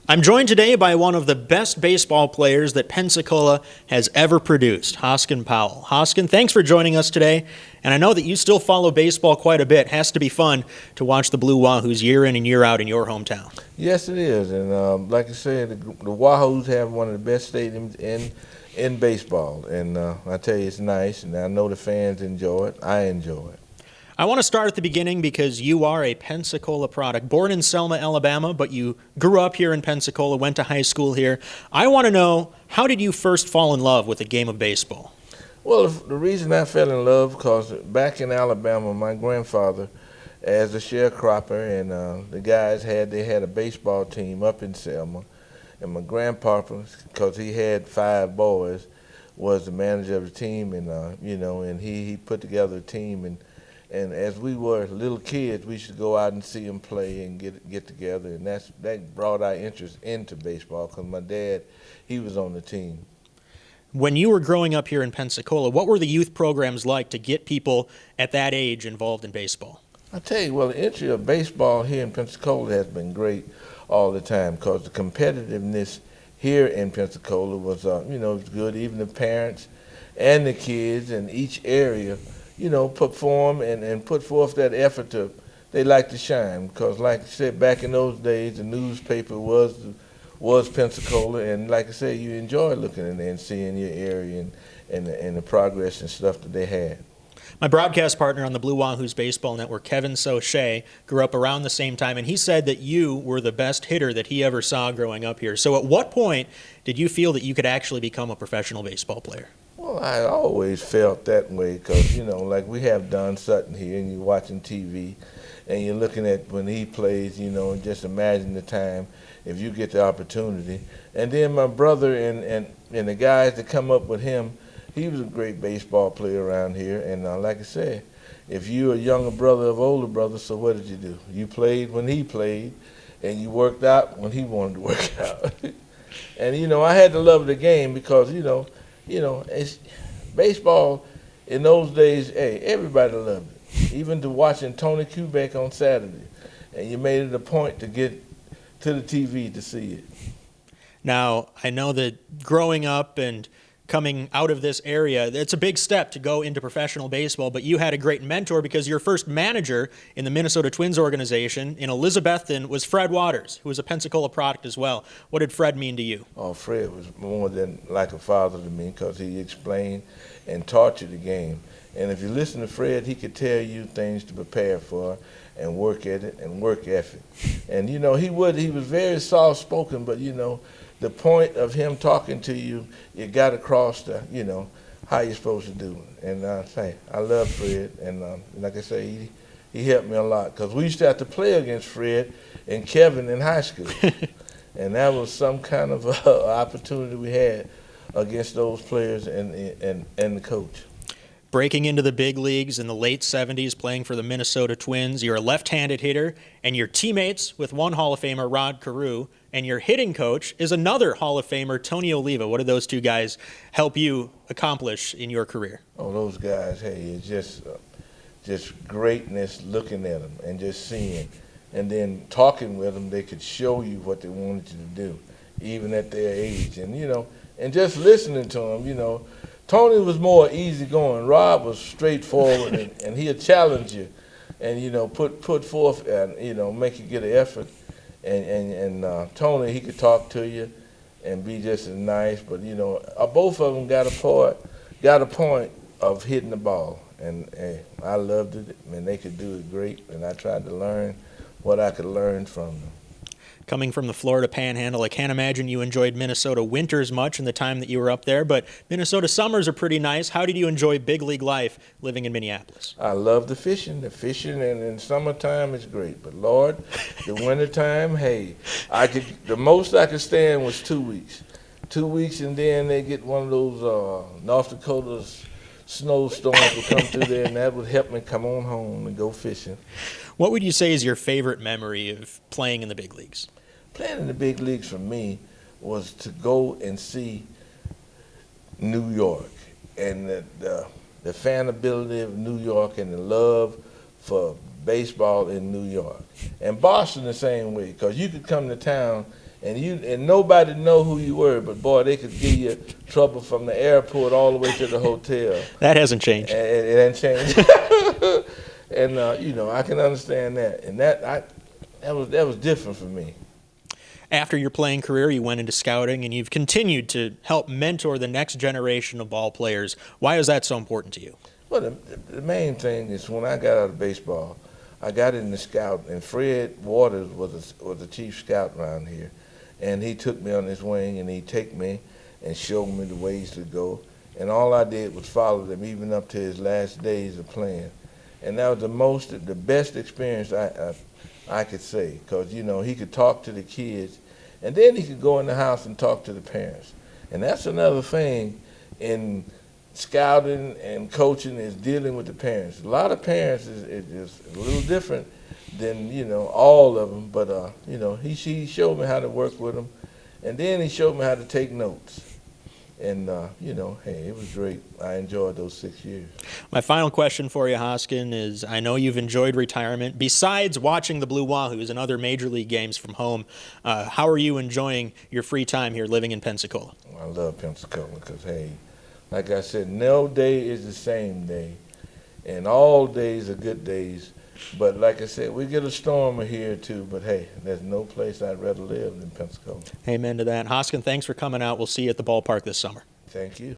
I'm joined today by one of the best baseball players that Pensacola has ever produced, Hosken Powell. Hosken, thanks for joining us today. And I know that you still follow baseball quite a bit. It has to be fun to watch the Blue Wahoos year in and year out in your hometown. Yes, it is. And like I said, the Wahoos have one of the best stadiums in baseball. And I tell you, it's nice. And I know the fans enjoy it. I enjoy it. I want to start at the beginning because you are a Pensacola product. Born in Selma, Alabama, but you grew up here in Pensacola, went to high school here. I want to know, how did you first fall in love with the game of baseball? Well, the reason I fell in love, because back in Alabama, my grandfather, as a sharecropper, and the guys had a baseball team up in Selma. And my grandpapa, because he had 5 boys, was the manager of the team, and and he put together a team. And as we were little kids, we should go out and see them play and get together, and that brought our interest into baseball, because my dad, he was on the team. When you were growing up here in Pensacola, what were the youth programs like to get people at that age involved in baseball? I tell you, well, the entry of baseball here in Pensacola has been great all the time, because the competitiveness here in Pensacola was, was good. Even the parents and the kids in each area, perform and put forth that effort they like to shine, because like I said, back in those days, the newspaper was Pensacola, and like I said, you enjoy looking in there and seeing your area and the progress and stuff that they had. My broadcast partner on the Blue Wahoos Baseball Network, Kevin Sochet, grew up around the same time, and he said that you were the best hitter that he ever saw growing up here. So at what point did you feel that you could actually become a professional baseball player? Well, I always felt that way, because, like we have Don Sutton here, and you're watching TV, and you're looking at when he plays, and just imagine the time if you get the opportunity. And then my brother and the guys that come up with him, he was a great baseball player around here. And like I said, if you're a younger brother of older brother, so what did you do? You played when he played, and you worked out when he wanted to work out. And, I had to love the game, because, it's baseball in those days, hey, everybody loved it. Even to watching Tony Kubek on Saturday. And you made it a point to get to the TV to see it. Now, I know that growing up and coming out of this area, it's a big step to go into professional baseball, but you had a great mentor, because your first manager in the Minnesota Twins organization in Elizabethton was Fred Waters, who was a Pensacola product as well. What did Fred mean to you? Oh, Fred was more than like a father to me, because he explained and taught you the game. And if you listen to Fred, he could tell you things to prepare for and work at it and work ethic. And, he was very soft-spoken, but, the point of him talking to you, you got across how you're supposed to do it. And I love Fred, and like I say, he helped me a lot, because we used to have to play against Fred and Kevin in high school. And that was some kind of opportunity we had against those players and the coach. Breaking into the big leagues in the late 70s, playing for the Minnesota Twins, you're a left-handed hitter, and you're teammates with one Hall of Famer, Karu, and your hitting coach is another Hall of Famer, Tony Oliva. What did those two guys help you accomplish in your career? Oh, those guys, hey, it's just greatness looking at them and just seeing. And then talking with them, they could show you what they wanted you to do, even at their age. And, and just listening to them, Tony was more easygoing. Rob was straightforward, and he'll challenge you and, put forth and, make you get an effort. And Tony, he could talk to you and be just as nice, but, both of them got a point of hitting the ball. And hey, I loved it, and they could do it great, and I tried to learn what I could learn from them. Coming from the Florida Panhandle, I can't imagine you enjoyed Minnesota winters much in the time that you were up there, but Minnesota summers are pretty nice. How did you enjoy big league life living in Minneapolis? I love the fishing. And in summertime is great, but Lord, the wintertime, hey, the most I could stand was 2 weeks. 2 weeks, and then they get one of those North Dakota's snowstorms would come through there, and that would help me come on home and go fishing. What would you say is your favorite memory of playing in the big leagues? Playing in the big leagues for me was to go and see New York, and the fan ability of New York, and the love for baseball in New York. And Boston the same way, because you could come to town and nobody know who you were, but boy, they could give you trouble from the airport all the way to the hotel. That hasn't changed. And it ain't changed. And I can understand that, and that was different for me. After your playing career, you went into scouting, and you've continued to help mentor the next generation of ball players. Why is that so important to you? Well, the main thing is when I got out of baseball, I got into scout, and Fred Waters was the chief scout around here, and he took me on his wing, and he'd take me and show me the ways to go, and all I did was follow them even up to his last days of playing, and that was the best experience I could say, because he could talk to the kids, and then he could go in the house and talk to the parents, and that's another thing in scouting and coaching is dealing with the parents. A lot of parents is a little different than all of them, but he showed me how to work with them, and then he showed me how to take notes. And, hey, it was great. I enjoyed those 6 years. My final question for you, Hosken, is I know you've enjoyed retirement. Besides watching the Blue Wahoos and other Major League games from home, how are you enjoying your free time here living in Pensacola? I love Pensacola because, hey, like I said, no day is the same day, and all days are good days. But like I said, we get a storm here too, but hey, there's no place I'd rather live than Pensacola. Amen to that. Hosken, thanks for coming out. We'll see you at the ballpark this summer. Thank you.